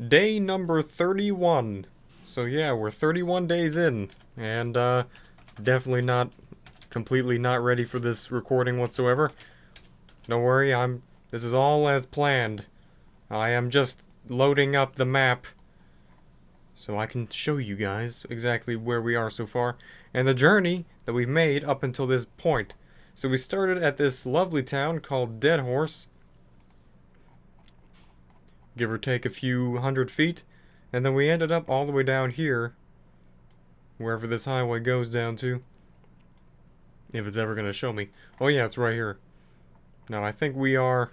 day number 31. So yeah, we're 31 days in, and definitely not completely not ready for this recording whatsoever. Don't worry, this is all as planned. I am just loading up the map so I can show you guys exactly where we are so far and the journey that we've made up until this point. So we started at this lovely town called Dead Horse, give or take a few hundred feet, and then we ended up all the way down here, wherever this highway goes down to. If it's ever going to show me. Oh yeah, it's right here. Now I think we are,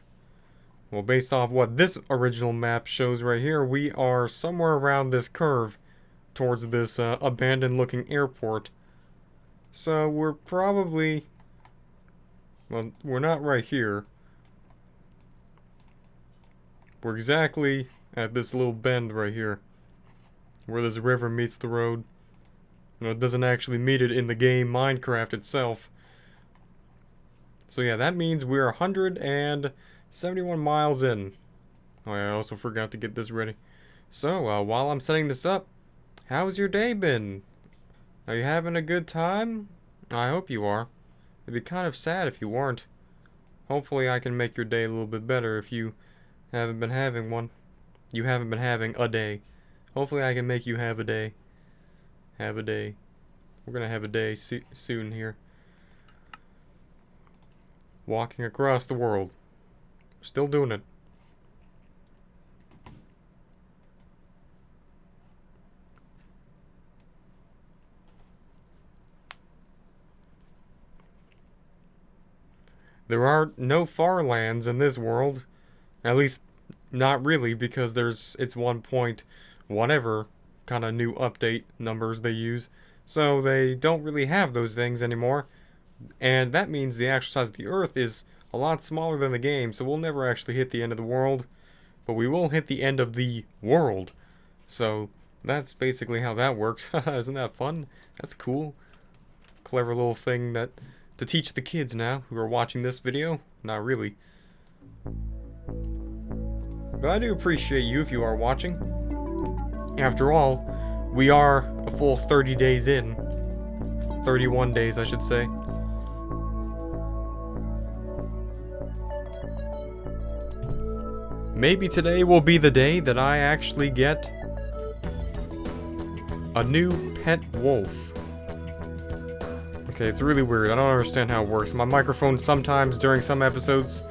well, based off what this original map shows right here, we are somewhere around this curve towards this abandoned looking airport. So we're probably, well, we're not right here. We're exactly at this little bend right here, where this river meets the road. You know, it doesn't actually meet it in the game Minecraft itself. So yeah, that means we're 171 miles in. Oh yeah, I also forgot to get this ready. So, while I'm setting this up, how's your day been? Are you having a good time? I hope you are. It'd be kind of sad if you weren't. Hopefully I can make your day a little bit better if you haven't been having one. You haven't been having a day. Hopefully I can make you have a day. Have a day. We're gonna have a day soon here. Walking across the world. Still doing it. There are no far lands in this world. At least, not really, because it's 1 point whatever kind of new update numbers they use. So they don't really have those things anymore. And that means the actual size of the Earth is a lot smaller than the game, so we'll never actually hit the end of the world. But we will hit the end of the world. So that's basically how that works. Isn't that fun? That's cool. Clever little thing that to teach the kids now who are watching this video. Not really. But I do appreciate you if you are watching. After all, we are a full 30 days in. 31 days, I should say. Maybe today will be the day that I actually get a new pet wolf. Okay, it's really weird. I don't understand how it works. My microphone sometimes during some episodes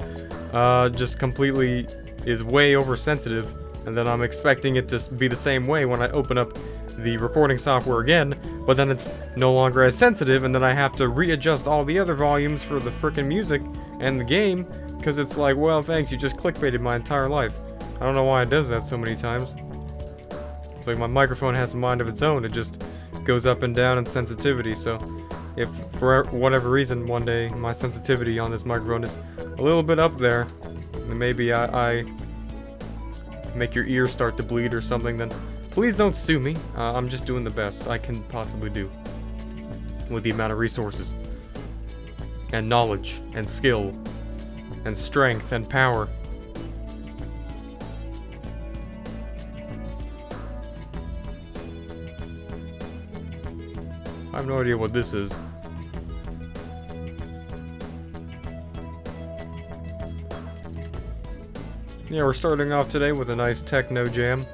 just completely is way oversensitive, and then I'm expecting it to be the same way when I open up the recording software again, but then it's no longer as sensitive, and then I have to readjust all the other volumes for the frickin' music and the game, because it's like, well, thanks, you just clickbaited my entire life. I don't know why it does that so many times. It's like my microphone has a mind of its own. It just goes up and down in sensitivity, so if for whatever reason one day my sensitivity on this microphone is a little bit up there, then maybe I make your ears start to bleed or something, then please don't sue me. I'm just doing the best I can possibly do with the amount of resources and knowledge and skill and strength and power. I have no idea what this is. Yeah, we're starting off today with a nice techno jam.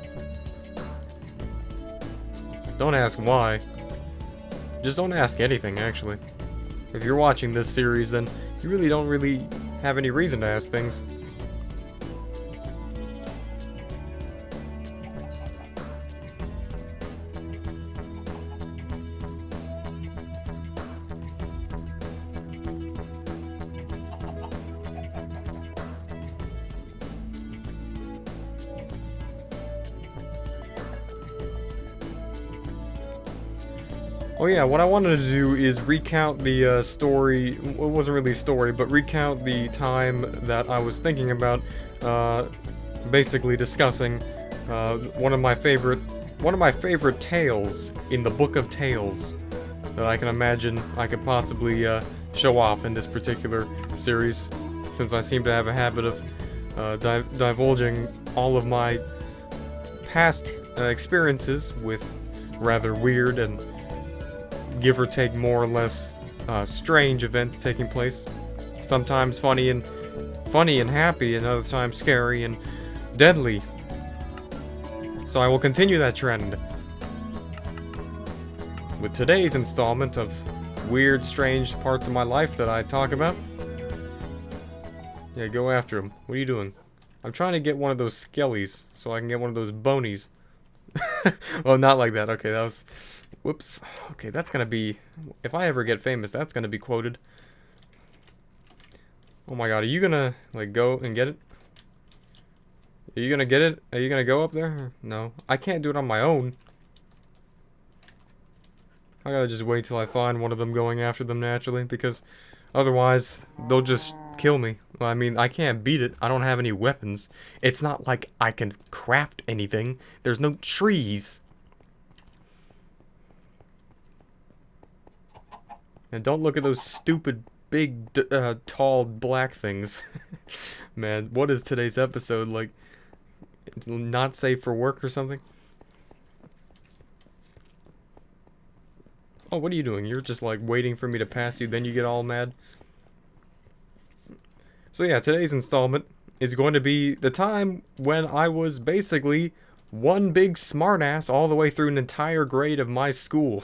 Don't ask why. Just don't ask anything, actually. If you're watching this series, then you really don't have any reason to ask things. Oh yeah, what I wanted to do is recount the story. It wasn't really a story, but recount the time that I was thinking about, basically discussing one of my favorite tales in the Book of Tales that I can imagine I could possibly show off in this particular series, since I seem to have a habit of divulging all of my past experiences with rather weird and give or take more or less strange events taking place. Sometimes funny and happy, and other times scary and deadly. So I will continue that trend with today's installment of weird, strange parts of my life that I talk about. Yeah, go after him. What are you doing? I'm trying to get one of those skellies so I can get one of those bonies. Oh, not like that. Okay, that was... Whoops. Okay, that's gonna be... If I ever get famous, that's gonna be quoted. Oh my god, are you gonna, like, go and get it? Are you gonna get it? Are you gonna go up there? No. I can't do it on my own. I gotta just wait till I find one of them going after them naturally, because otherwise, they'll just kill me. Well, I mean, I can't beat it. I don't have any weapons. It's not like I can craft anything. There's no trees. And don't look at those stupid, big, tall, black things. Man, what is today's episode? Like, not safe for work or something? Oh, what are you doing? You're just, like, waiting for me to pass you, then you get all mad? So yeah, today's installment is going to be the time when I was basically one big smartass all the way through an entire grade of my school.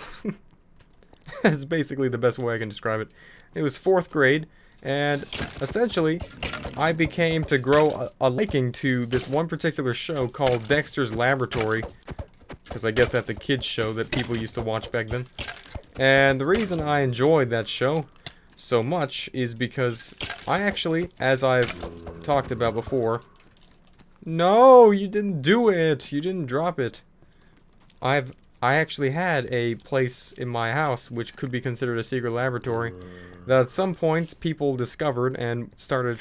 That's basically the best way I can describe it. It was 4th grade, and essentially, I became to grow a liking to this one particular show called Dexter's Laboratory, because I guess that's a kid's show that people used to watch back then. And the reason I enjoyed that show so much is because I actually, as I've talked about before... No, you didn't do it! You didn't drop it. I actually had a place in my house which could be considered a secret laboratory that at some points people discovered and started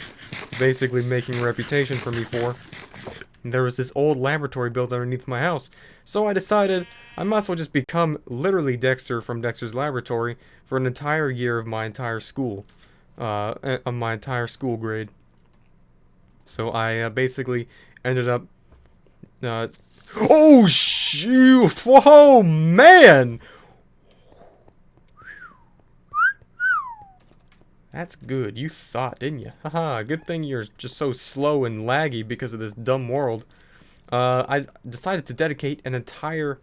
basically making a reputation for me for. And there was this old laboratory built underneath my house, so I decided I might as well just become literally Dexter from Dexter's Laboratory for an entire year of my entire school, of my entire school grade. So I basically ended up, oh shoot! Whoa, man! That's good. You thought, didn't you? Haha, good thing you're just so slow and laggy because of this dumb world. I decided to dedicate an entire...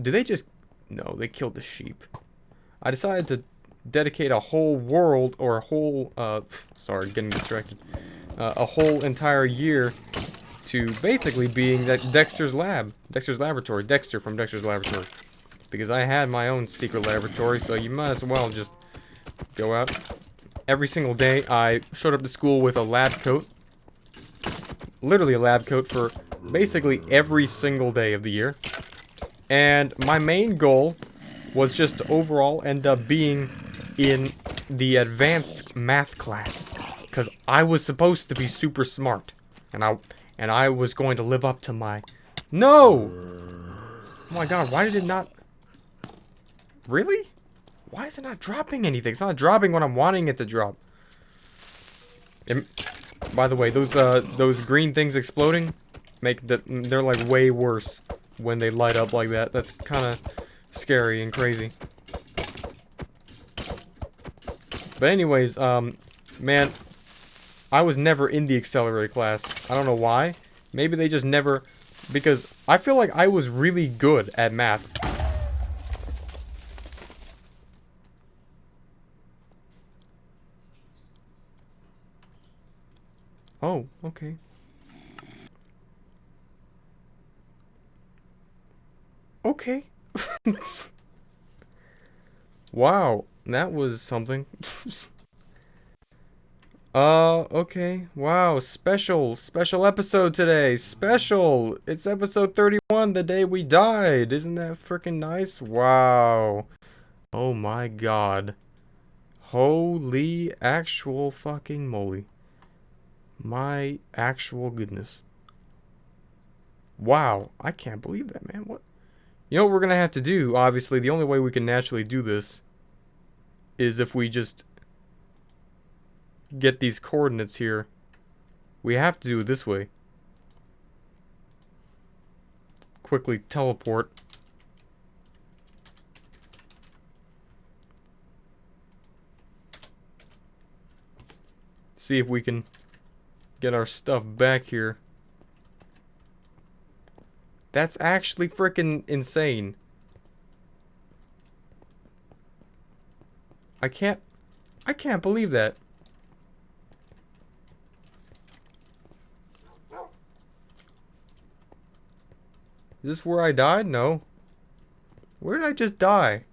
Did they just... No, they killed the sheep. I decided to dedicate a whole world, or a whole, sorry, getting distracted. A whole entire year to basically being that Dexter's Laboratory. Dexter from Dexter's Laboratory. Because I had my own secret laboratory, so you might as well just go out. Every single day, I showed up to school with a lab coat. Literally a lab coat for basically every single day of the year. And my main goal was just to overall end up being in the advanced math class. Because I was supposed to be super smart. And I was going to live up to my... No! Oh my god, why did it not... Really? Why is it not dropping anything? It's not dropping when I'm wanting it to drop. By the way, those green things exploding they're like way worse when they light up like that. That's kind of scary and crazy. But anyways, man, I was never in the accelerated class. I don't know why. Maybe they just never... Because I feel like I was really good at math. Oh, okay. Okay. Wow, that was something. Okay. Wow, special episode today. Special. It's episode 31, the day we died. Isn't that freaking nice? Wow. Oh my god. Holy actual fucking moly. My actual goodness. Wow, I can't believe that, man. What? You know what we're gonna have to do? Obviously, the only way we can naturally do this is if we just get these coordinates here. We have to do it this way. quickly teleport. See if we can get our stuff back here. That's actually freaking insane. I can't believe that. Is this where I died? No. Where did I just die?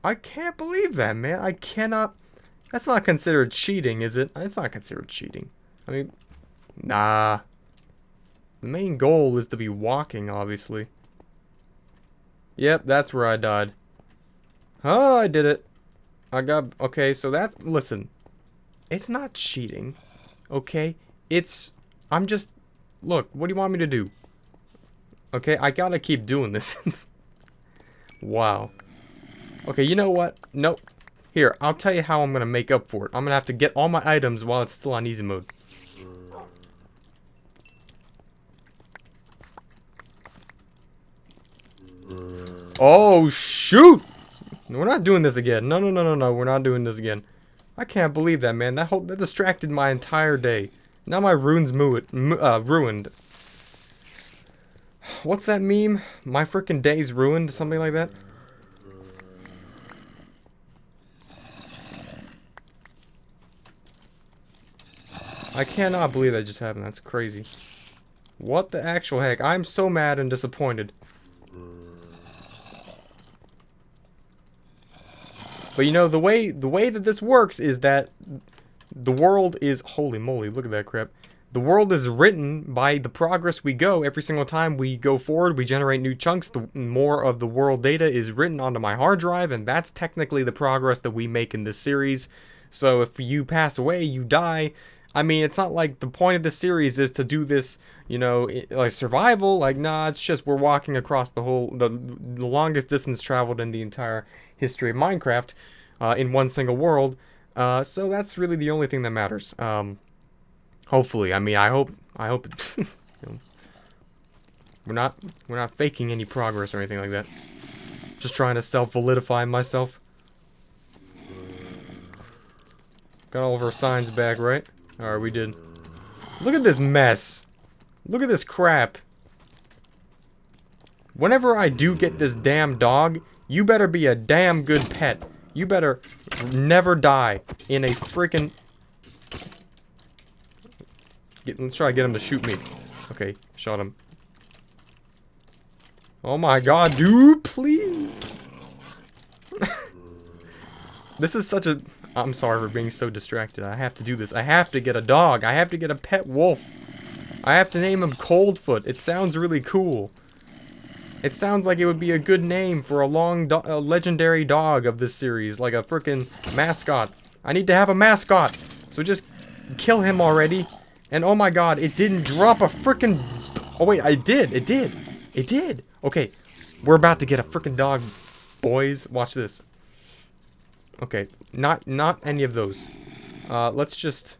I can't believe that, man. I cannot. That's not considered cheating, is it? It's not considered cheating. I mean, nah. The main goal is to be walking, obviously. Yep, that's where I died. Oh, I did it. I got... Okay, so that's... Listen. It's not cheating. Okay? It's... I'm just... Look, what do you want me to do? Okay, I gotta keep doing this. Wow. Okay, you know what? Nope. Here, I'll tell you how I'm gonna make up for it. I'm gonna have to get all my items while it's still on easy mode. Oh, shoot! We're not doing this again. No, no, no, no, no. We're not doing this again. I can't believe that, man. That distracted my entire day. Now my ruin's ruined. What's that meme? My freaking day's ruined? Something like that? I cannot believe that just happened. That's crazy. What the actual heck? I'm so mad and disappointed. But you know, the way that this works is that the world is... Holy moly, look at that crap. The world is written by the progress we go. Every single time we go forward, we generate new chunks. The more of the world data is written onto my hard drive, and that's technically the progress that we make in this series. So if you pass away, you die. I mean, it's not like the point of the series is to do this, you know, like survival. Like, nah, it's just we're walking across the longest distance traveled in the entire history of Minecraft in one single world. So that's really the only thing that matters. Hopefully, I mean, I hope it, you know, we're not faking any progress or anything like that. Just trying to self-validify myself. Got all of our signs back, right? Alright, we did. Look at this mess. Look at this crap. Whenever I do get this damn dog, you better be a damn good pet. You better never die in a freaking... Let's try to get him to shoot me. Okay, shot him. Oh my god, dude, please. This is such a... I'm sorry for being so distracted. I have to do this. I have to get a dog. I have to get a pet wolf. I have to name him Coldfoot. It sounds really cool. It sounds like it would be a good name for a legendary dog of this series. Like a freaking mascot. I need to have a mascot. So just kill him already. And oh my god, it didn't drop a freaking... Oh wait, I did. It did. It did. Okay, we're about to get a freaking dog, boys. Watch this. Okay, not any of those. Let's just...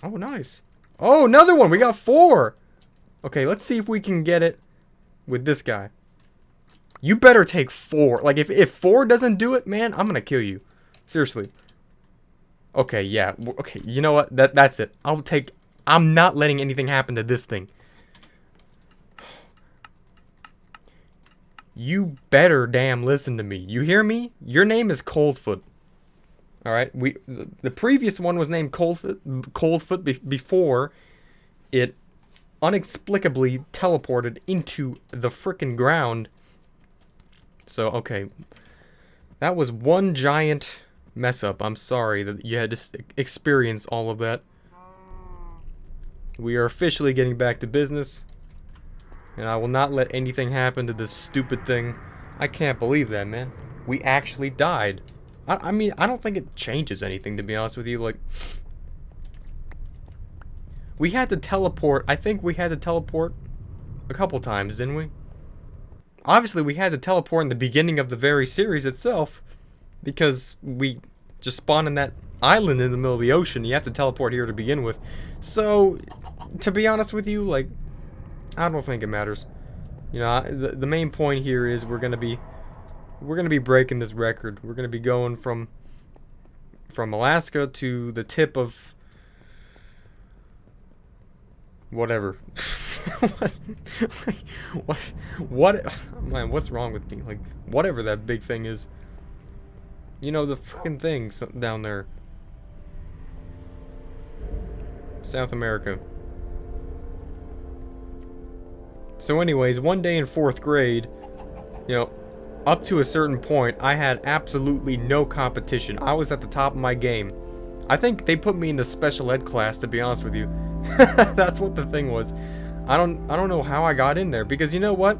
Oh, nice. Oh, another one! We got 4! Okay, let's see if we can get it with this guy. You better take 4. Like, if 4 doesn't do it, man, I'm gonna kill you. Seriously. Okay, yeah. Okay, you know what? That's it. I'm not letting anything happen to this thing. You better damn listen to me. You hear me? Your name is Coldfoot. Alright? The previous one was named Coldfoot before it inexplicably teleported into the frickin' ground. So, okay. That was one giant mess up. I'm sorry that you had to experience all of that. We are officially getting back to business. And I will not let anything happen to this stupid thing. I can't believe that, man. We actually died. I mean, I don't think it changes anything, to be honest with you. Like, we had to teleport. I think we had to teleport a couple times, didn't we? Obviously, we had to teleport in the beginning of the very series itself. Because we just spawned in that island in the middle of the ocean. You have to teleport here to begin with. So, to be honest with you, like... I don't think it matters. You know, the main point here is we're gonna be breaking this record. We're gonna be going from Alaska to the tip of whatever. what man, what's wrong with me? Like, whatever that big thing is. You know, the freaking thing down there. South America. So anyways, one day in 4th grade, you know, up to a certain point, I had absolutely no competition. I was at the top of my game. I think they put me in the special ed class, to be honest with you. That's what the thing was. I don't know how I got in there, because you know what?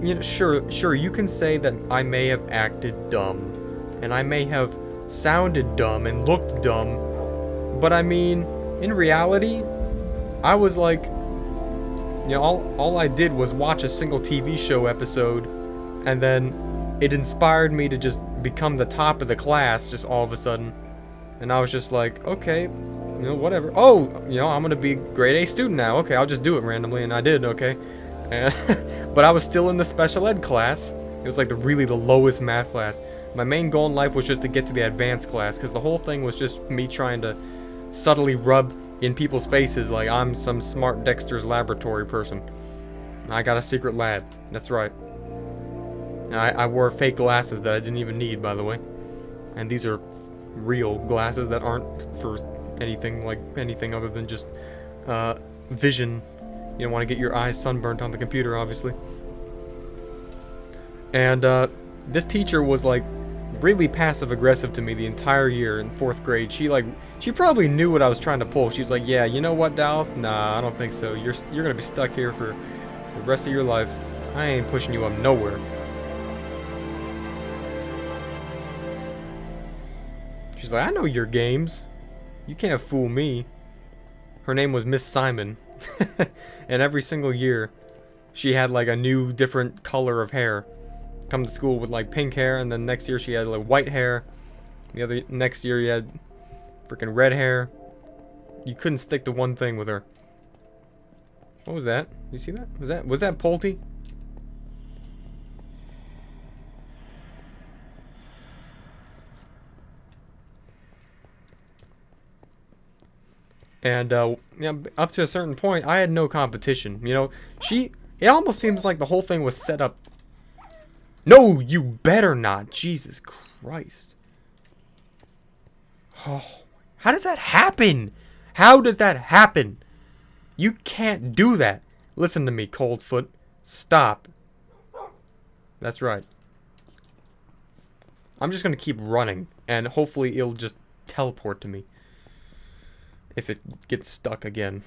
You know, sure, you can say that I may have acted dumb, and I may have sounded dumb and looked dumb, but I mean, in reality, I was like, you know, all I did was watch a single TV show episode, and then it inspired me to just become the top of the class just all of a sudden. And I was just like, okay, you know, whatever. Oh, you know, I'm gonna be a grade A student now. Okay, I'll just do it randomly, and I did, okay. But I was still in the special ed class. It was like really the lowest math class. My main goal in life was just to get to the advanced class, because the whole thing was just me trying to subtly rub in people's faces like I'm some smart Dexter's Laboratory person. I got a secret lab. That's right. I wore fake glasses that I didn't even need, by the way. And these are real glasses that aren't for anything other than just vision. You don't want to get your eyes sunburnt on the computer, obviously. And this teacher was like really passive aggressive to me the entire year in 4th grade. She probably knew what I was trying to pull. She was like, yeah, you know what, Dallas? Nah, I don't think so. You're gonna be stuck here for the rest of your life. I ain't pushing you up nowhere. She's like, I know your games. You can't fool me. Her name was Miss Simon. And every single year, she had like a new different color of hair. Come to school with like pink hair, and then next year she had like white hair. Next year you had freaking red hair. You couldn't stick to one thing with her. What was that? You see that? Was that Pulte? And you know, up to a certain point, I had no competition. You know, it almost seems like the whole thing was set up. No, you better not. Jesus Christ. Oh, how does that happen? How does that happen? You can't do that. Listen to me, Coldfoot. Stop. That's right. I'm just gonna keep running, and hopefully it'll just teleport to me if it gets stuck again.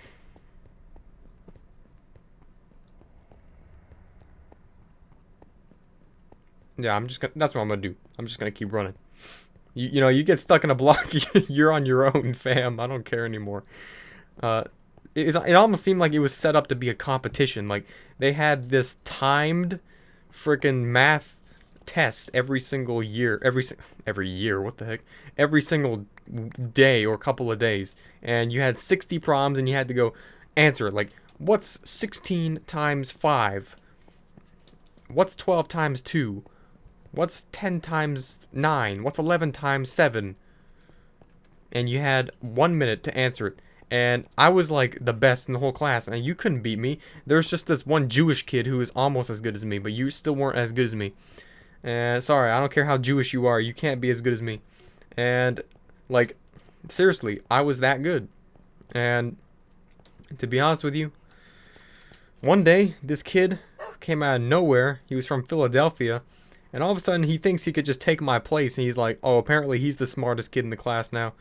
Yeah, that's what I'm gonna do. I'm just gonna keep running. You know, you get stuck in a block, you're on your own, fam. I don't care anymore. It almost seemed like it was set up to be a competition. Like, they had this timed freaking math test every single year. Every year, what the heck? Every single day or couple of days. And you had 60 problems, and you had to go answer it. Like, what's 16 times 5? What's 12 times 2? What's 10 times 9? What's 11 times 7? And you had 1 minute to answer it. And I was like the best in the whole class, and you couldn't beat me. There's just this one Jewish kid who is almost as good as me, but you still weren't as good as me. And sorry, I don't care how Jewish you are, you can't be as good as me. And like, seriously, I was that good. And to be honest with you, one day this kid came out of nowhere. He was from Philadelphia. And all of a sudden, he thinks he could just take my place. And he's like, oh, apparently he's the smartest kid in the class now.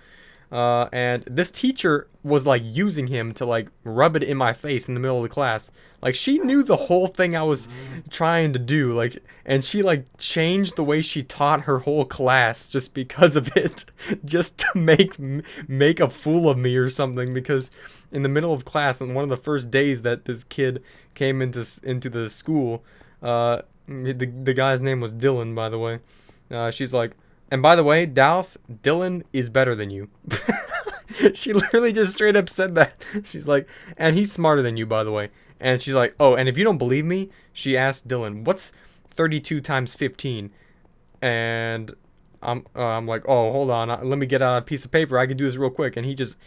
And this teacher was, like, using him to, like, rub it in my face in the middle of the class. Like, she knew the whole thing I was trying to do. Like, and she, like, changed the way she taught her whole class just because of it. Just to make a fool of me or something. Because in the middle of class, on one of the first days that this kid came into the school, the guy's name was Dylan, by the way. She's like, and by the way, Dallas, Dylan is better than you. She literally just straight up said that. She's like, and he's smarter than you, by the way. And she's like, oh, and if you don't believe me, she asked Dylan, what's 32 times 15? And I'm like, oh, hold on, let me get out a piece of paper. I can do this real quick. And he just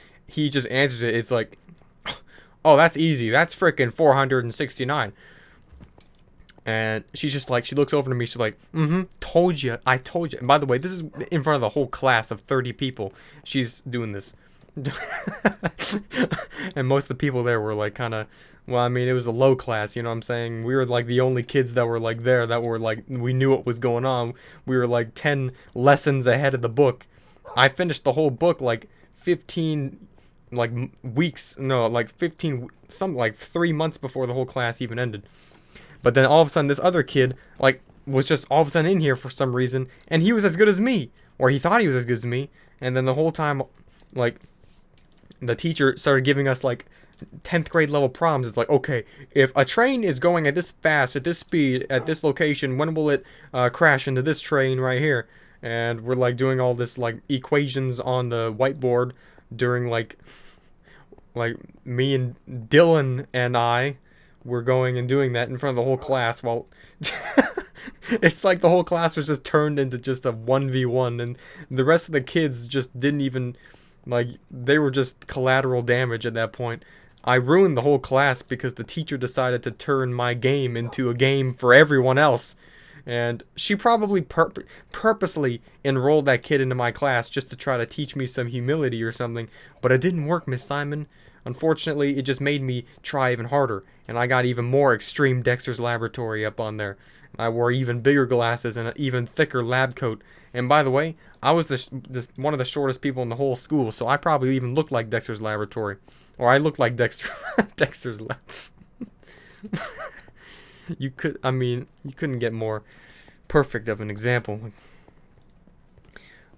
answers it. It's like, oh, that's easy. That's freaking 469. And she's just like, she looks over to me. She's like, told you. I told you. And by the way, this is in front of the whole class of 30 people. She's doing this. And most of the people there were like kind of, well, I mean, it was a low class, you know what I'm saying? We were like the only kids that were like there that were like, we knew what was going on. We were like 10 lessons ahead of the book. I finished the whole book like 15 like weeks, no, like 15, some like 3 months before the whole class even ended. But then all of a sudden this other kid like was just all of a sudden in here for some reason, and he was as good as me, or he thought he was as good as me. And then the whole time, like, the teacher started giving us like 10th grade level problems. It's like, okay, if a train is going at this fast, at this speed, at this location, when will it crash into this train right here? And we're like doing all this like equations on the whiteboard during like me and Dylan and I were going and doing that in front of the whole class while it's like the whole class was just turned into just a 1v1, and the rest of the kids just didn't even, like, they were just collateral damage at that point. I ruined the whole class because the teacher decided to turn my game into a game for everyone else. And she probably purposely enrolled that kid into my class just to try to teach me some humility or something. But it didn't work, Miss Simon. Unfortunately, it just made me try even harder. And I got even more extreme Dexter's Laboratory up on there. I wore even bigger glasses and an even thicker lab coat. And by the way, I was one of the shortest people in the whole school, so I probably even looked like Dexter's Laboratory. Or I looked like Dexter's Lab. You couldn't get more perfect of an example.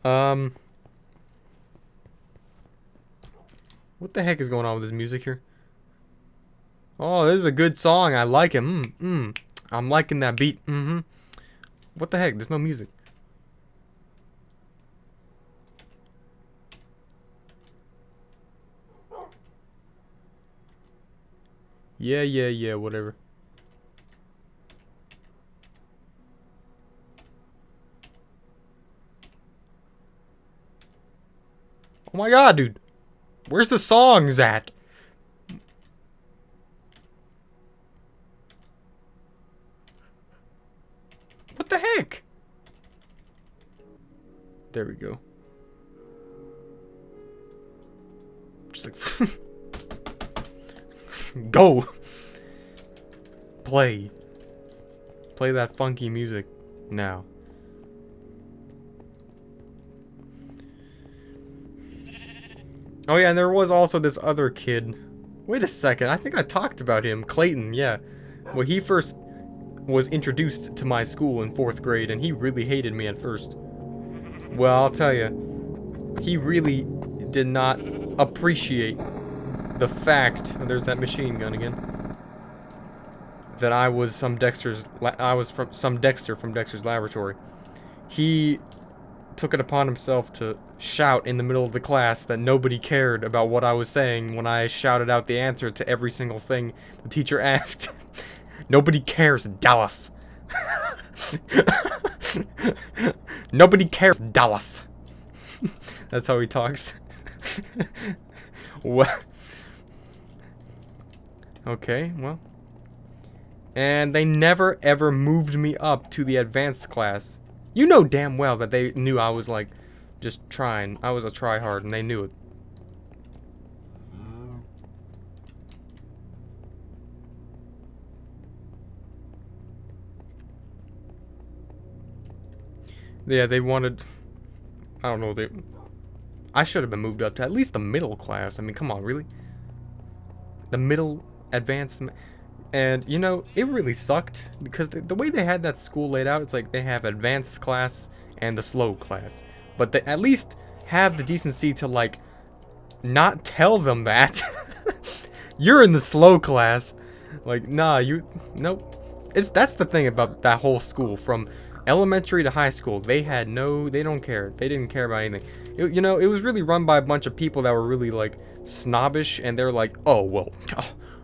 What the heck is going on with this music here? Oh, this is a good song. I like it. I'm liking that beat. What the heck? There's no music. Yeah, whatever. Oh my god, dude. Where's the songs at? What the heck? There we go. Just like... Go! Play. Play that funky music now. Oh yeah, and there was also this other kid. Wait a second, I think I talked about him. Clayton, yeah. Well, he first was introduced to my school in 4th grade, and he really hated me at first. Well, I'll tell you, he really did not appreciate the fact, there's that machine gun again, that I was some Dexter from Dexter's Laboratory. He took it upon himself to shout in the middle of the class that nobody cared about what I was saying when I shouted out the answer to every single thing the teacher asked. Nobody cares, Dallas. Nobody cares, Dallas. That's how he talks. What? Okay, well. And they never ever moved me up to the advanced class. You know damn well that they knew I was like just trying. I was a tryhard, and they knew it. Yeah, they wanted, I don't know, I should have been moved up to at least the middle class. I mean, come on, really? The middle advanced, and you know, it really sucked because the way they had that school laid out, it's like they have advanced class and the slow class, but they at least have the decency to like not tell them that you're in the slow class. Like, nah, nope. That's the thing about that whole school from elementary to high school. They don't care. They didn't care about anything. you know, it was really run by a bunch of people that were really like snobbish, and they're like, oh well,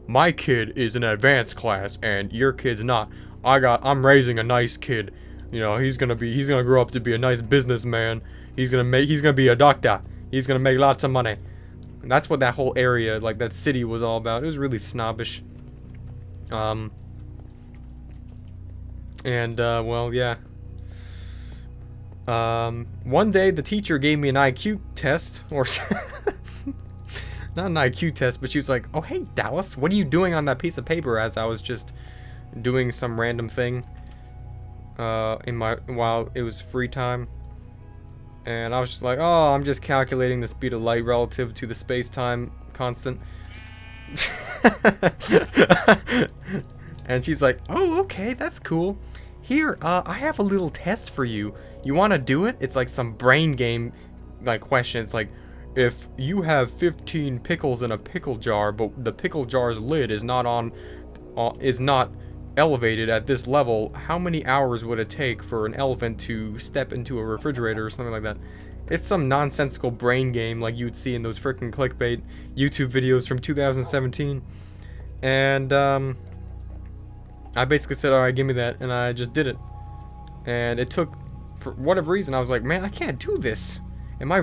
my kid is in an advanced class and your kid's not. I'm raising a nice kid. You know, he's gonna grow up to be a nice businessman. He's gonna be a doctor. He's gonna make lots of money. And that's what that whole area, like that city, was all about. It was really snobbish. Well, yeah. One day the teacher gave me an IQ test, or not an IQ test, but she was like, "Oh, hey, Dallas, what are you doing on that piece of paper?" As I was just doing some random thing, while it was free time. And I was just like, "Oh, I'm just calculating the speed of light relative to the space-time constant." And she's like, "Oh, okay, that's cool. Here, I have a little test for you. You want to do it?" It's like some brain game, like, question. It's like, if you have 15 pickles in a pickle jar, but the pickle jar's lid is not elevated at this level, how many hours would it take for an elephant to step into a refrigerator or something like that? It's some nonsensical brain game like you would see in those freaking clickbait YouTube videos from 2017. And, I basically said, alright, give me that, and I just did it. And it took, for whatever reason, I was like, man, I can't do this. Am I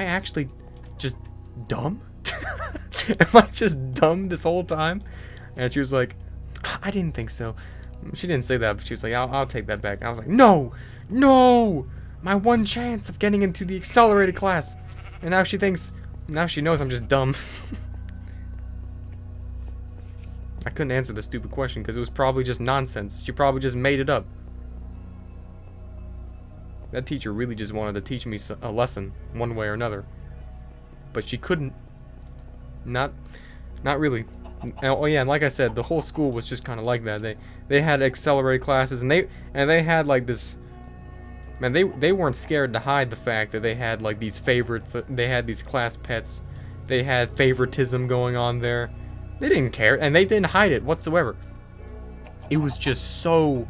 actually just dumb? Am I just dumb this whole time? And she was like, I didn't think so. She didn't say that, but she was like, I'll take that back. And I was like, no! My one chance of getting into the accelerated class. And now she knows I'm just dumb. I couldn't answer the stupid question because it was probably just nonsense. She probably just made it up. That teacher really just wanted to teach me a lesson, one way or another. But she couldn't. Not really. Oh yeah, and like I said, the whole school was just kind of like that. They had accelerated classes, and they had like this. Man, they weren't scared to hide the fact that they had like these favorites. They had these class pets. They had favoritism going on there. They didn't care, and they didn't hide it whatsoever. It was just so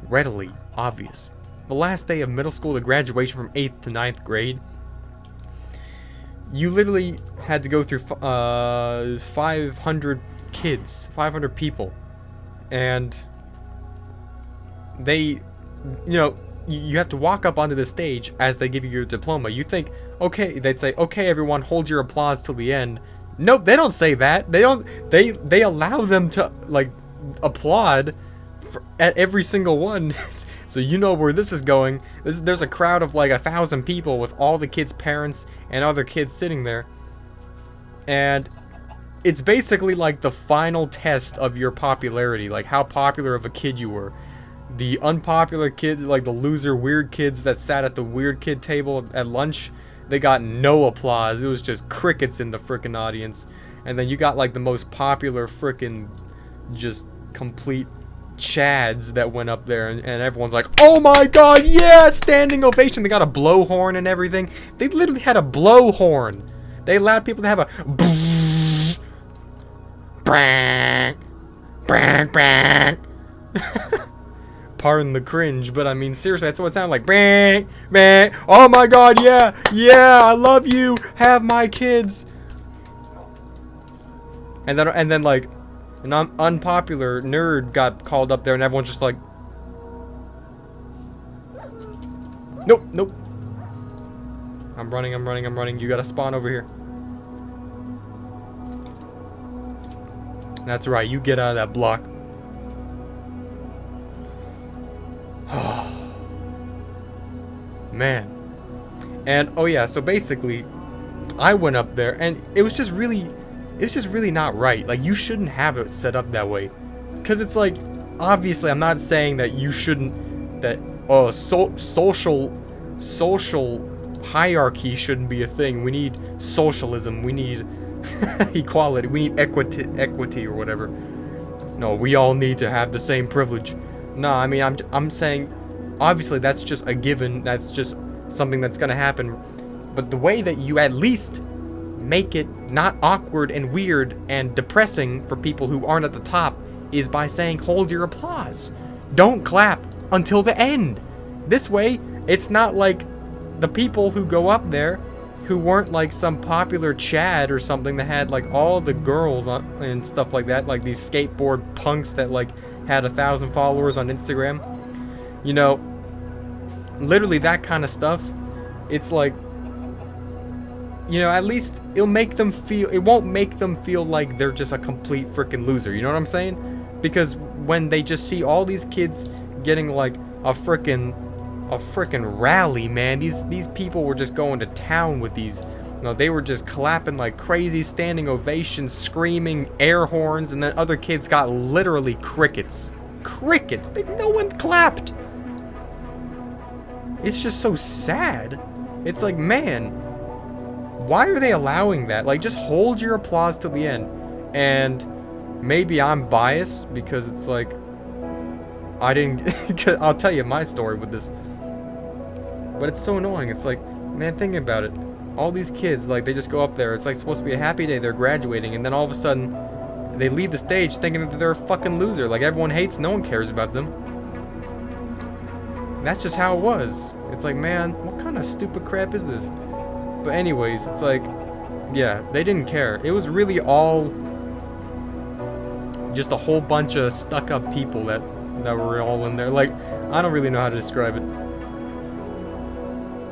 readily obvious. The last day of middle school, the graduation from 8th to 9th grade, you literally had to go through 500 kids, 500 people, and they, you know, you have to walk up onto the stage as they give you your diploma. You think, okay, they'd say, okay, everyone, hold your applause till the end. Nope, they don't say that. They allow them to, like, applaud at every single one. So you know where this is going. There's a crowd of like 1,000 people with all the kids' parents and other kids sitting there. And it's basically like the final test of your popularity, like how popular of a kid you were. The unpopular kids, like the loser weird kids that sat at the weird kid table at lunch, they got no applause. It was just crickets in the frickin' audience. And then you got like the most popular frickin' just complete chads that went up there, and everyone's like, oh my god, yeah, standing ovation. They got a blowhorn and everything. They literally had a blowhorn. They allowed people to have a brang, brang, brang. Pardon the cringe, but I mean, seriously, that's what it sounded like. Bang, bang. Oh my god, yeah, I love you. Have my kids. And then like an unpopular nerd got called up there, and everyone's just like, nope. I'm running. You gotta spawn over here. That's right. You get out of that block. Man. And oh yeah, so basically I went up there, and it was just really not right. Like, you shouldn't have it set up that way, because it's like, obviously I'm not saying that you shouldn't, that social hierarchy shouldn't be a thing. We need socialism, we need equality, we need equity or whatever. No, we all need to have the same privilege. No, I mean, I'm saying, obviously that's just a given, that's just something that's gonna happen, but the way that you at least make it not awkward and weird and depressing for people who aren't at the top is by saying, hold your applause. Don't clap until the end. This way, it's not like the people who go up there, who weren't like some popular Chad or something that had like all the girls on and stuff like that, like these skateboard punks that like had 1,000 followers on Instagram, you know, literally that kind of stuff. It's like, you know, at least it won't make them feel like they're just a complete freaking loser, you know what I'm saying? Because when they just see all these kids getting like a freaking rally, man, these people were just going to town with these, you know, they were just clapping like crazy, standing ovations, screaming, air horns, and then other kids got literally crickets. No one clapped. It's just so sad. It's like, man, why are they allowing that? Like, just hold your applause till the end. And maybe I'm biased because it's like, I didn't, I'll tell you my story with this. But it's so annoying. It's like, man, thinking about it, all these kids, like, they just go up there. It's like supposed to be a happy day. They're graduating, and then all of a sudden, they leave the stage thinking that they're a fucking loser. Like, everyone hates, no one cares about them. That's just how it was. It's like, man, what kind of stupid crap is this? But anyways, it's like, yeah, they didn't care. It was really all just a whole bunch of stuck-up people that were all in there. Like, I don't really know how to describe it.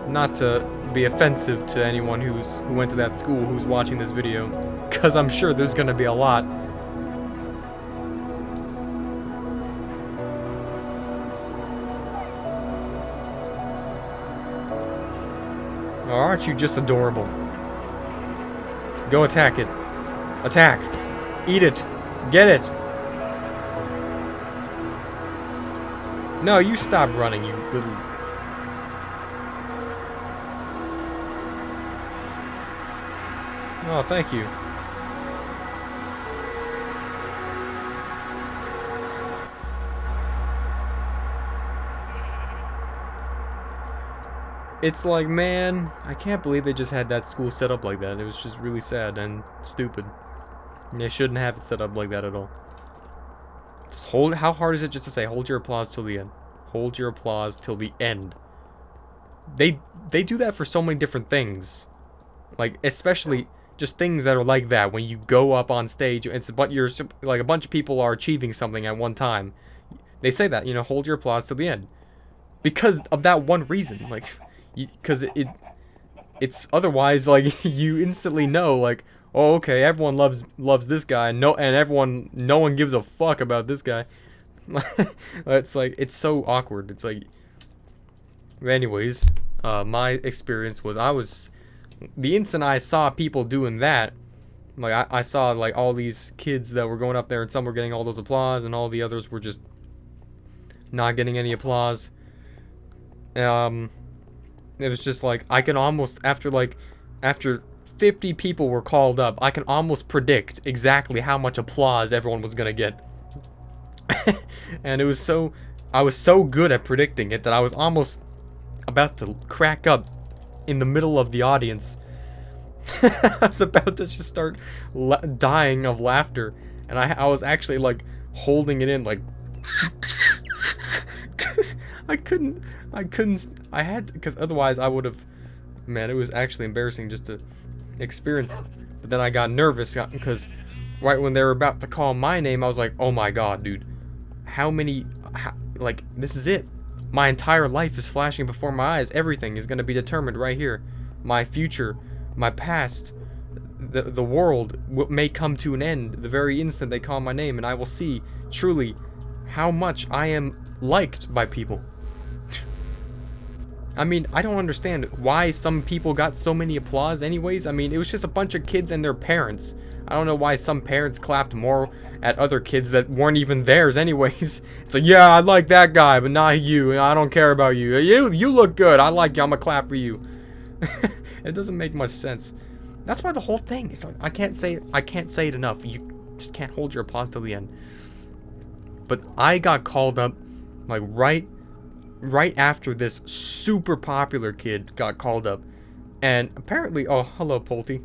Not to be offensive to anyone who went to that school who's watching this video, because I'm sure there's gonna be a lot. Oh, aren't you just adorable? Go attack it. Attack. Eat it. Get it. No, you stop running, you little... Oh, thank you. It's like, man, I can't believe they just had that school set up like that. It was just really sad and stupid. They shouldn't have it set up like that at all. Just hold. How hard is it just to say, hold your applause till the end? Hold your applause till the end. They do that for so many different things. Like, especially just things that are like that. When you go up on stage, you're like a bunch of people are achieving something at one time. They say that, you know, hold your applause till the end. Because of that one reason. Like, because it's otherwise, like, you instantly know, like, oh, okay, everyone loves this guy, no one gives a fuck about this guy. It's like, it's so awkward. It's like, anyways, my experience was the instant I saw people doing that, like, I saw, like, all these kids that were going up there, and some were getting all those applause, and all the others were just not getting any applause. It was just like, I can almost, after 50 people were called up, I can almost predict exactly how much applause everyone was gonna get. And it was so, I was so good at predicting it that I was almost about to crack up in the middle of the audience. I was about to just start dying of laughter, and I was actually like holding it in, like I had to, because otherwise I would have, man, it was actually embarrassing just to experience it. But then I got nervous because right when they were about to call my name, I was like, oh my god, dude, like, this is it. My entire life is flashing before my eyes. Everything is going to be determined right here. My future, my past, the world may come to an end the very instant they call my name, and I will see truly how much I am liked by people. I mean, I don't understand why some people got so many applause anyways. I mean, it was just a bunch of kids and their parents. I don't know why some parents clapped more at other kids that weren't even theirs anyways. It's like, yeah, I like that guy, but not you. I don't care about you. You look good. I like you. I'm gonna clap for you. It doesn't make much sense. That's why the whole thing, it's like, I can't say it enough. You just can't hold your applause till the end. But I got called up, like, right after this super popular kid got called up. And apparently, oh, hello, Pulte.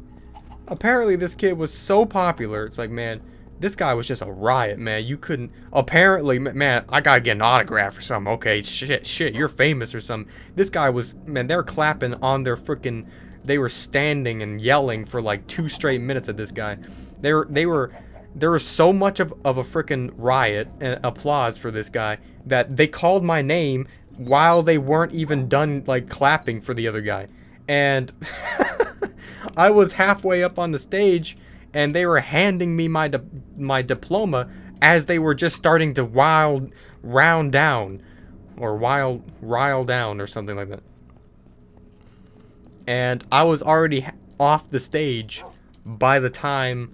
Apparently this kid was so popular, it's like, man, This guy was just a riot, man. You couldn't... Apparently, man, I gotta get an autograph or something. Okay, shit, you're famous or something. This guy was... Man, they're clapping on their freaking... They were standing and yelling for like 2 straight minutes at this guy. There was so much of a freaking riot and applause for this guy that they called my name while they weren't even done, like, clapping for the other guy. And I was halfway up on the stage... And they were handing me my diploma as they were just starting to rile down or something like that. And I was already off the stage by the time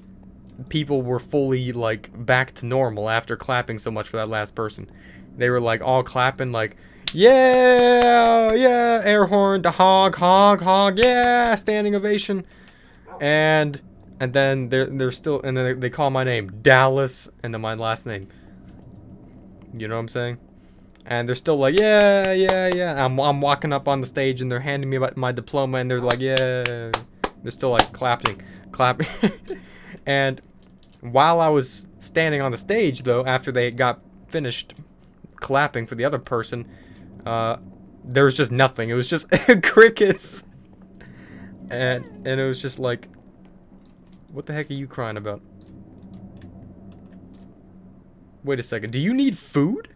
people were fully, like, back to normal after clapping so much for that last person. They were, like, all clapping, like, yeah, yeah, air horn, the hog, yeah, standing ovation. And then they're still, and then they call my name, Dallas, and then my last name. You know what I'm saying? And they're still like, yeah, yeah, yeah. I'm walking up on the stage, and they're handing me my diploma, and they're like, yeah. They're still like clapping. And while I was standing on the stage, though, after they got finished clapping for the other person, there was just nothing. It was just crickets. And it was just like, what the heck are you crying about? Wait a second. Do you need food?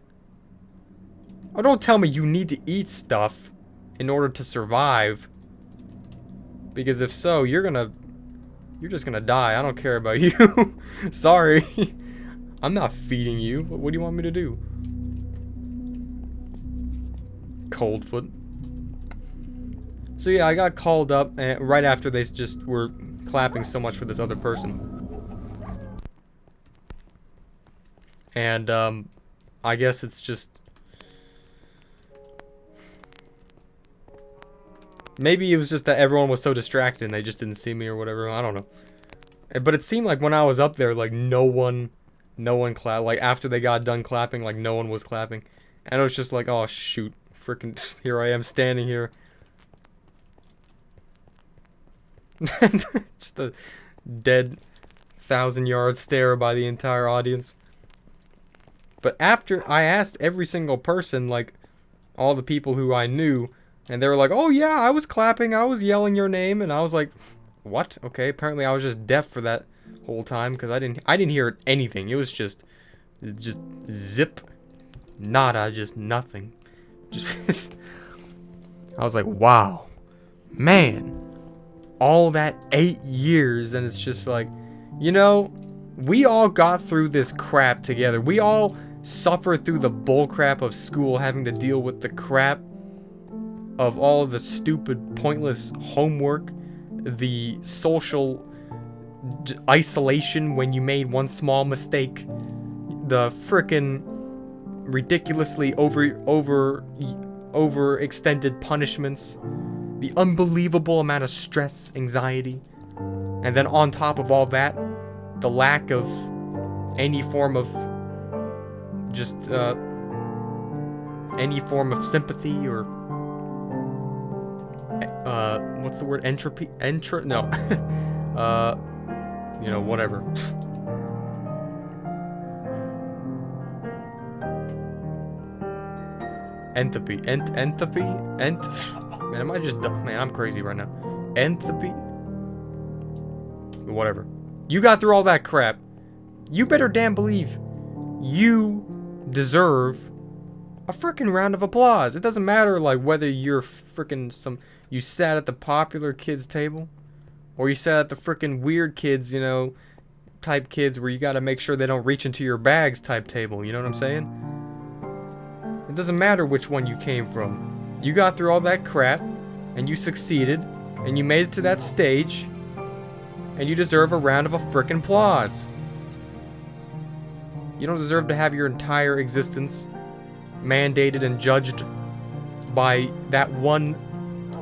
Oh, don't tell me you need to eat stuff in order to survive. Because if so, you're just gonna die. I don't care about you. Sorry. I'm not feeding you. What do you want me to do? Coldfoot. So yeah, I got called up right after they just were clapping so much for this other person. And I guess it's just maybe it was just that everyone was so distracted and they just didn't see me or whatever. I don't know. But it seemed like when I was up there, like no one clapped. Like after they got done clapping, like no one was clapping. And it was just like, oh shoot, freaking here I am standing here. Just a dead 1,000-yard stare by the entire audience. But after I asked every single person, like all the people who I knew, and they were like, oh yeah, I was clapping, I was yelling your name, and I was like, what? Okay, apparently I was just deaf for that whole time because I didn't hear anything. It was just zip, nada, just nothing. Just I was like, wow, man. All that 8 years, and it's just like, you know, we all got through this crap together. We all suffered through the bull crap of school, having to deal with the crap of all the stupid, pointless homework, the social isolation when you made one small mistake, the frickin' ridiculously overextended punishments, the unbelievable amount of stress, anxiety, and then on top of all that, the lack of any form of just any form of sympathy or what's the word? Entropy? No. You know, whatever. Entropy. Entropy? Man, am I just dumb? Man, I'm crazy right now. Entropy? Whatever. You got through all that crap. You better damn believe you deserve a freaking round of applause. It doesn't matter, like, whether you're freaking you sat at the popular kids table, or you sat at the freaking weird kids, you know, type kids where you gotta make sure they don't reach into your bags type table. You know what I'm saying? It doesn't matter which one you came from. You got through all that crap, and you succeeded, and you made it to that stage, and you deserve a round of a frickin' applause. You don't deserve to have your entire existence mandated and judged by that one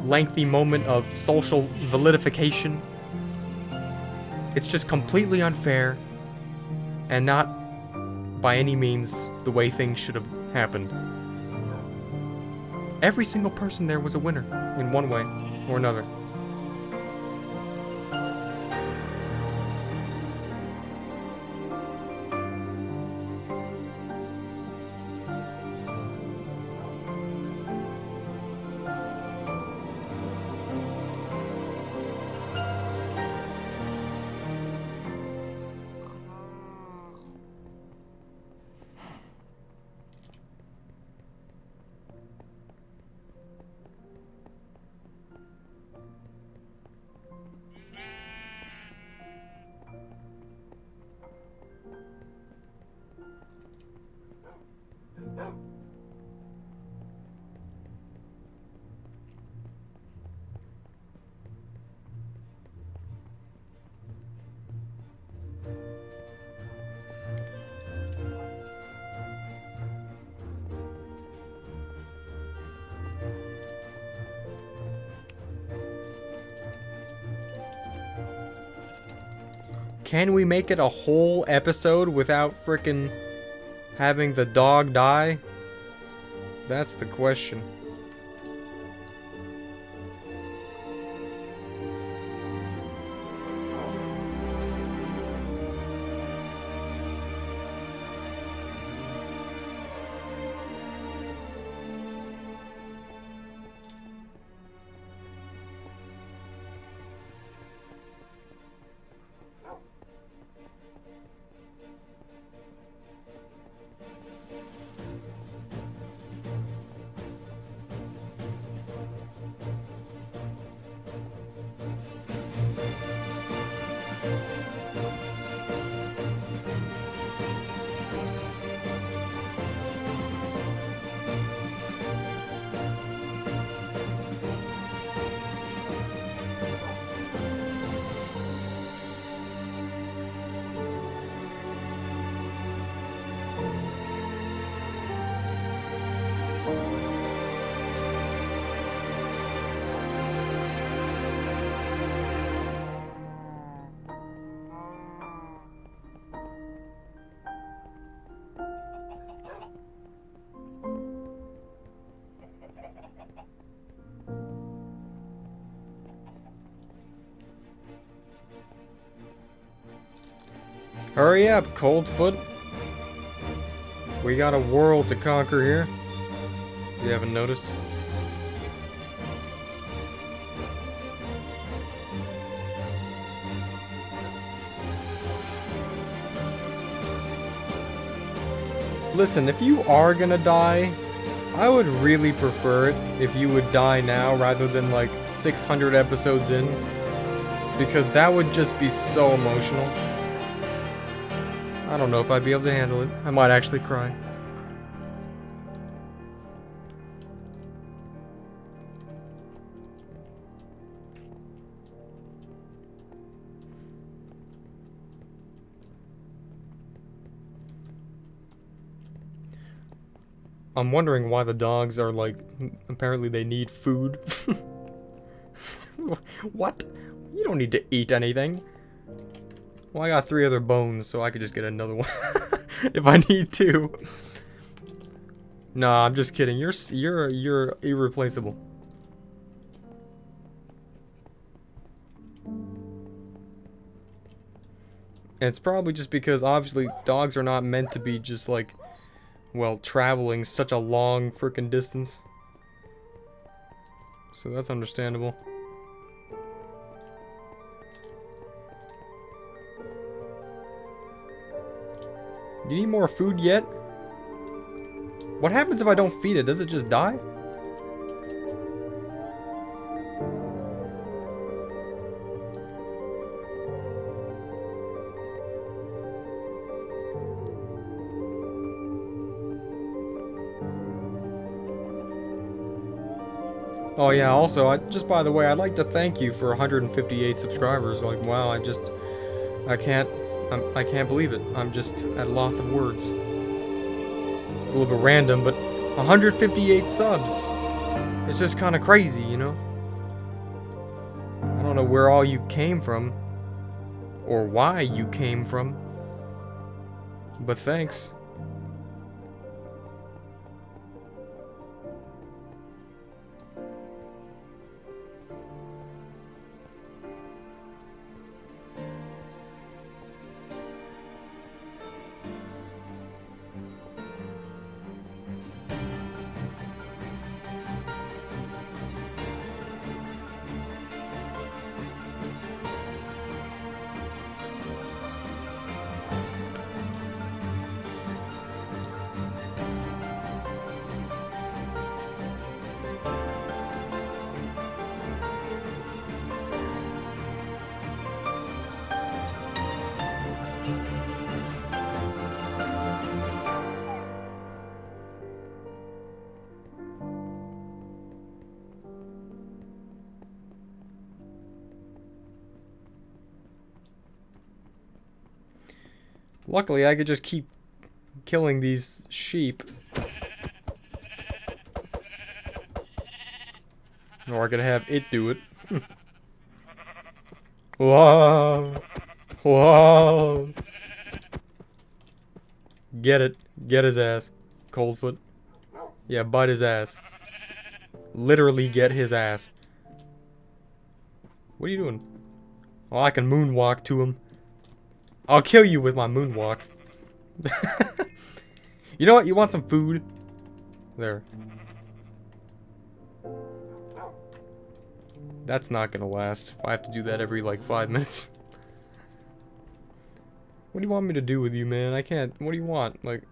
lengthy moment of social validification. It's just completely unfair, and not by any means the way things should have happened. Every single person there was a winner in one way or another. Can we make it a whole episode without frickin' having the dog die? That's the question. Hurry up, Coldfoot. We got a world to conquer here. You haven't noticed? Listen, if you are gonna die, I would really prefer it if you would die now rather than like 600 episodes in. Because that would just be so emotional. I don't know if I'd be able to handle it. I might actually cry. I'm wondering why the dogs are like, apparently they need food. What? You don't need to eat anything. Well, I got 3 other bones, so I could just get another one if I need to. Nah, I'm just kidding. You're irreplaceable. And it's probably just because obviously dogs are not meant to be just like, well, traveling such a long freaking distance. So that's understandable. Do you need more food yet? What happens if I don't feed it? Does it just die? Oh yeah, also, just by the way, I'd like to thank you for 158 subscribers. Like, wow, I can't believe it. I'm just at a loss of words. It's a little bit random, but 158 subs. It's just kind of crazy, you know? I don't know where all you came from, or why you came from, but thanks. Luckily, I could just keep killing these sheep. Or I could have it do it. Whoa. Whoa! Get it. Get his ass. Coldfoot. Yeah, bite his ass. Literally get his ass. What are you doing? Oh, I can moonwalk to him. I'll kill you with my moonwalk. You know what? You want some food? There. That's not gonna last. If I have to do that every, like, 5 minutes. What do you want me to do with you, man? I can't. What do you want? Like...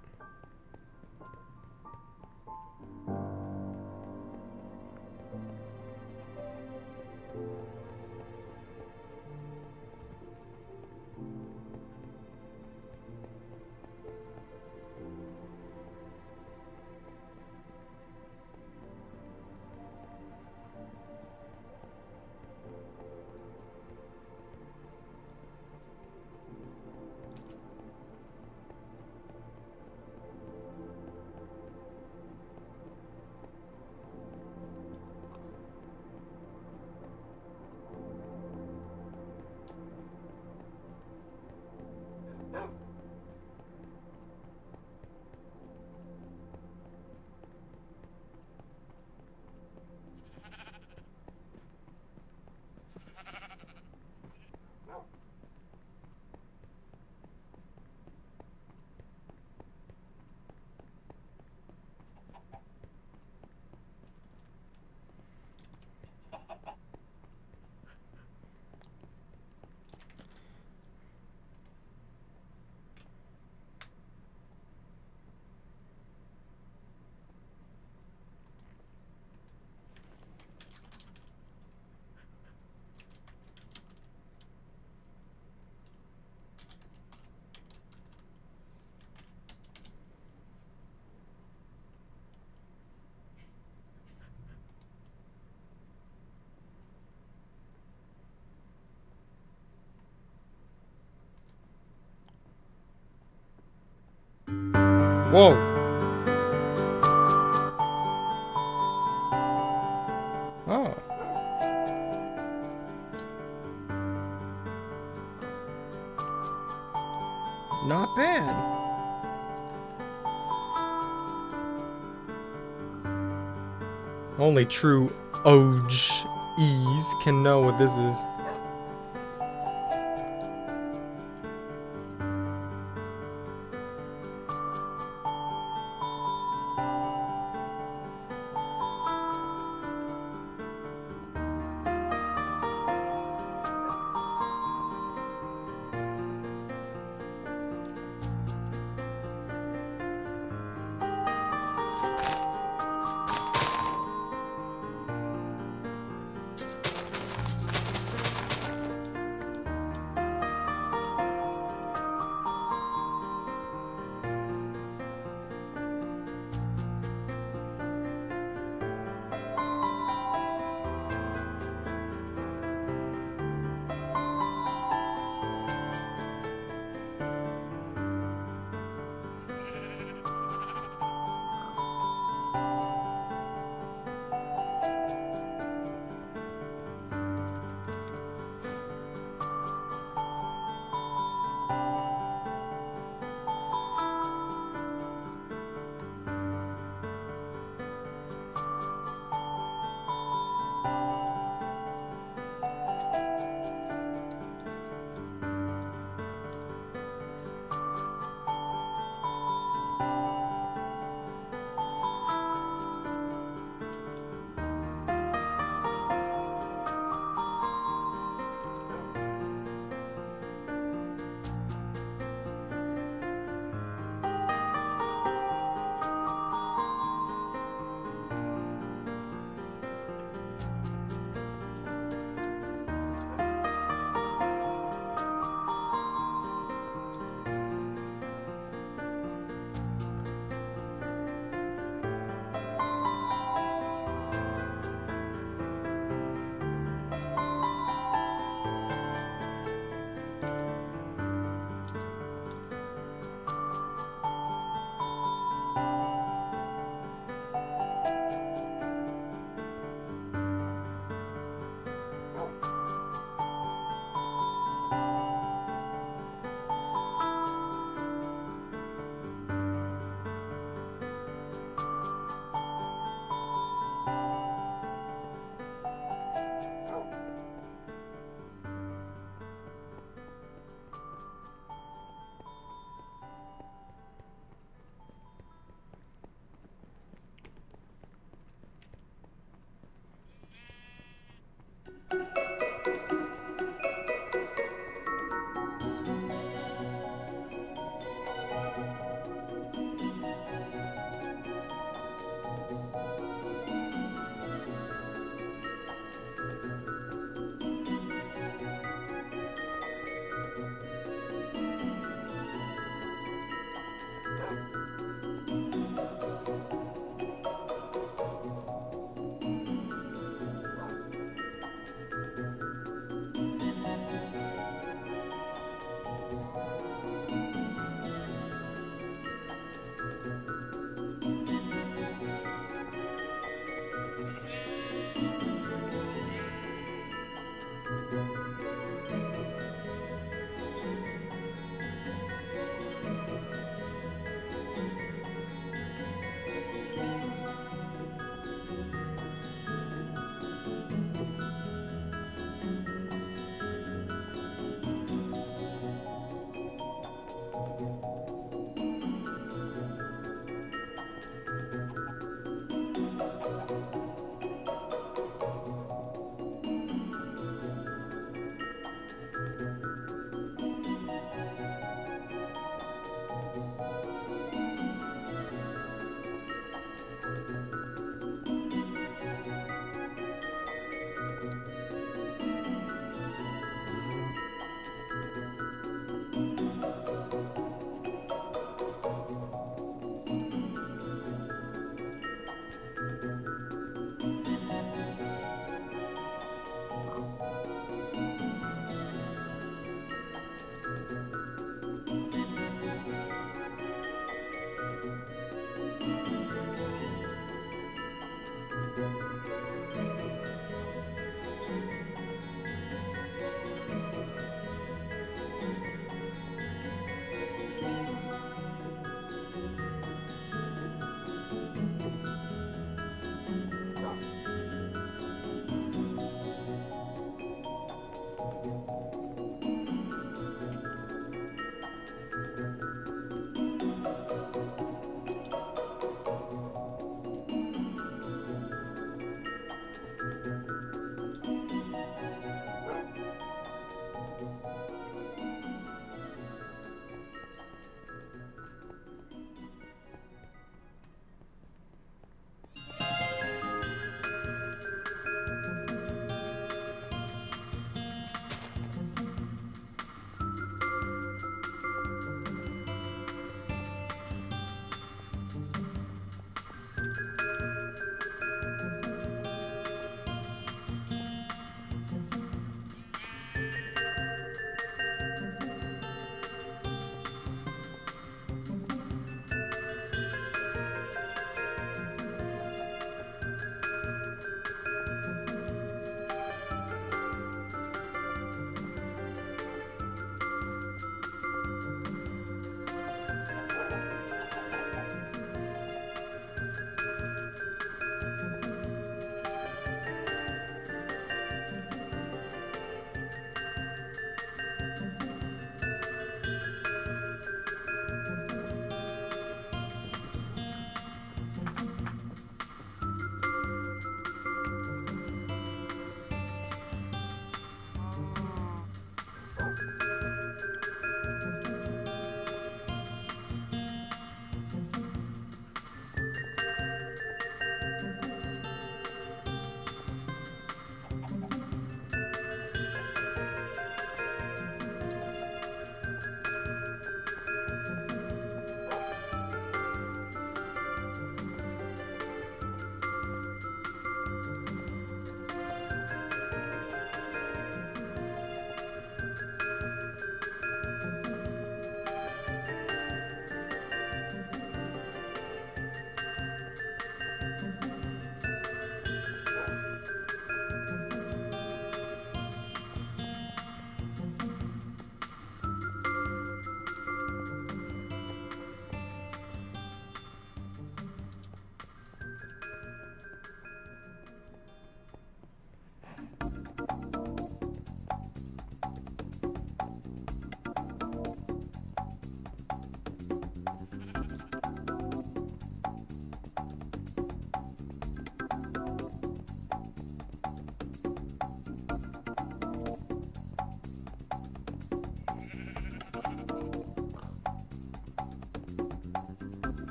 Whoa! Oh. Not bad. Only true OGs can know what this is.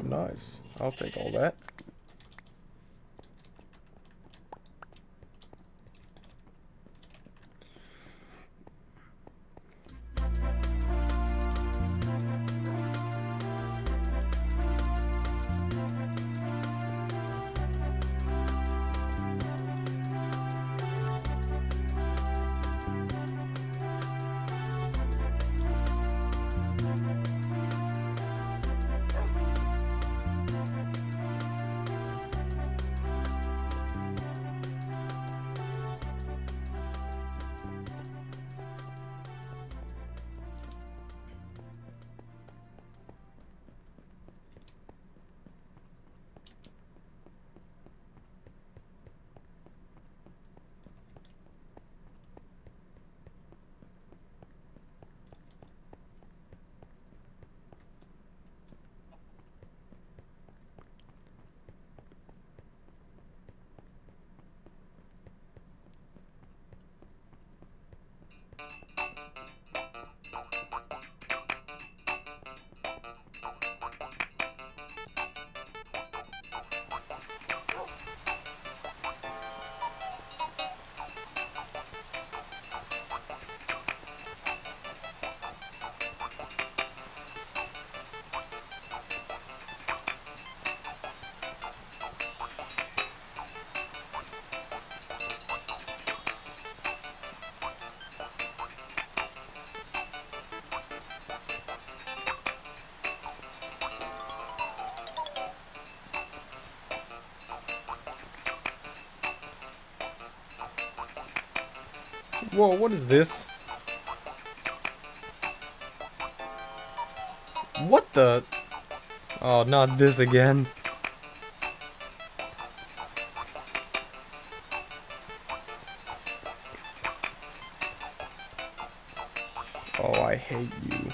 Nice. I'll take all that. Whoa, what is this? What the? Oh, not this again. Oh, I hate you.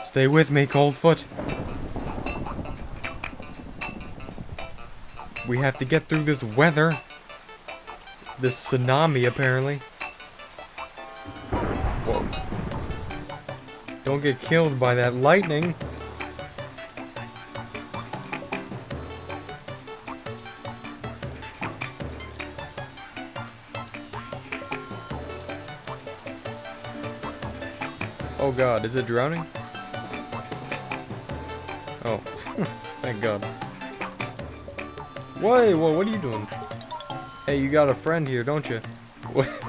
Stay with me, Coldfoot. We have to get through this weather. This tsunami, apparently. Whoa. Don't get killed by that lightning. Oh god, is it drowning? Oh, thank god. Whoa, what are you doing? Hey, you got a friend here, don't you?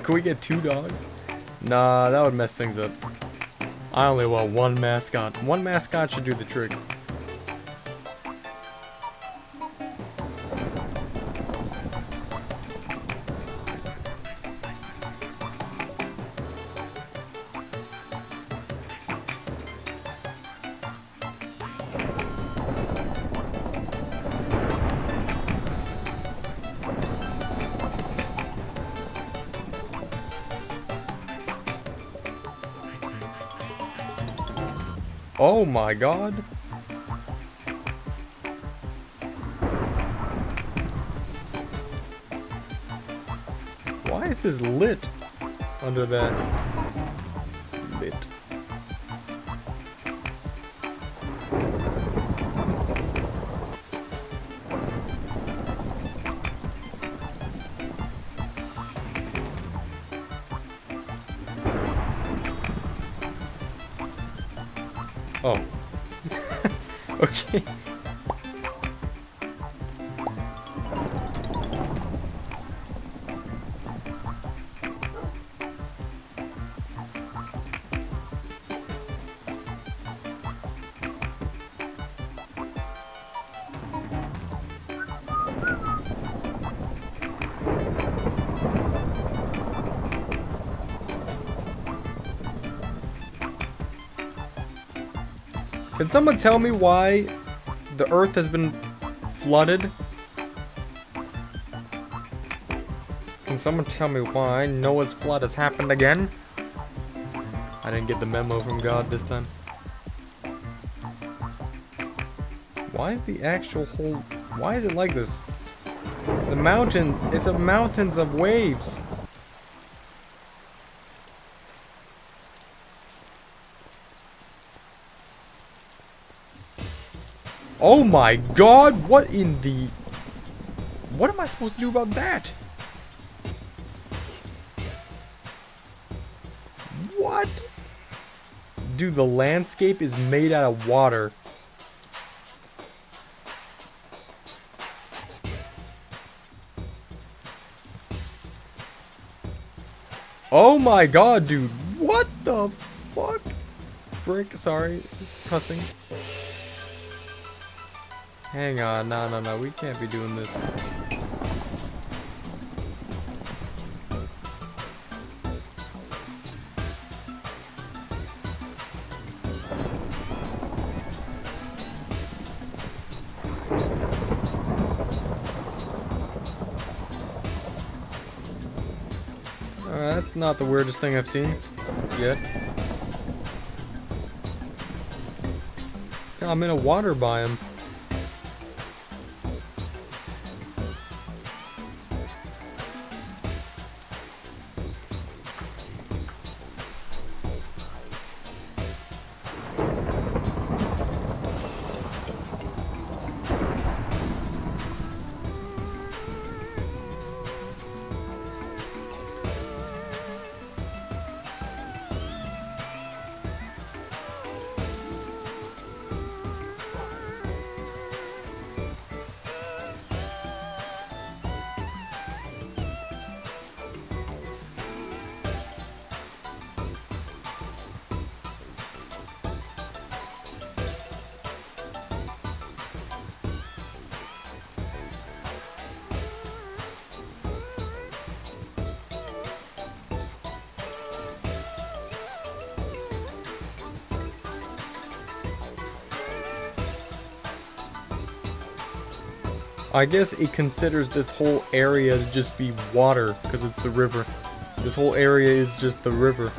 Can we get 2 dogs? Nah, that would mess things up. I only want 1 mascot. 1 mascot should do the trick. Oh my god. Why is this lit under that? Lit. Oh. Okay. Can someone tell me why the earth has been flooded? Can someone tell me why Noah's flood has happened again? I didn't get the memo from God this time. Why is the actual whole... Why is it like this? The mountain... It's a mountains of waves. Oh my god, what in the... What am I supposed to do about that? What? Dude, the landscape is made out of water. Oh my god, dude. What the fuck? Frick, sorry. Cussing. Hang on, no, we can't be doing this. That's not the weirdest thing I've seen yet. I'm in a water biome. I guess it considers this whole area to just be water because it's the river. This whole area is just the river.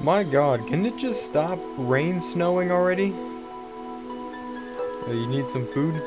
My god, can it just stop rain snowing already? You need some food?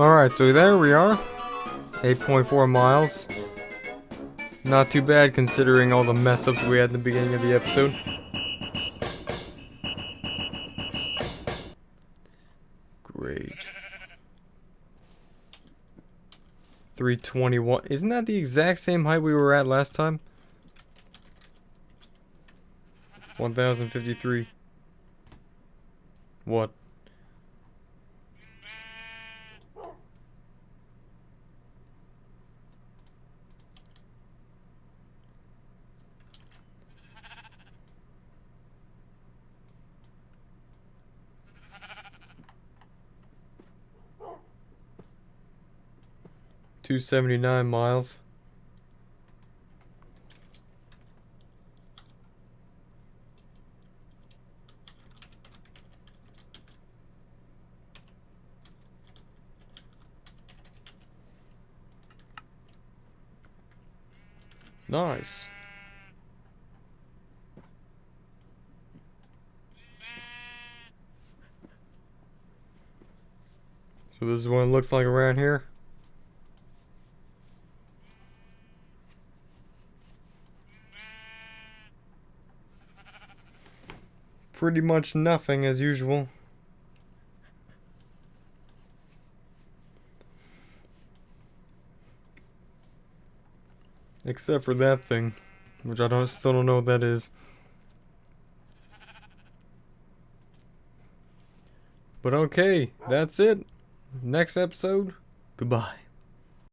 Alright, so there we are. 8.4 miles. Not too bad considering all the mess ups we had in the beginning of the episode. Great. 321. Isn't that the exact same height we were at last time? 1053. What? $279 miles. Nice. So this is what it looks like around here. Pretty much nothing as usual. Except for that thing, which I still don't know what that is. But okay, that's it. Next episode, goodbye.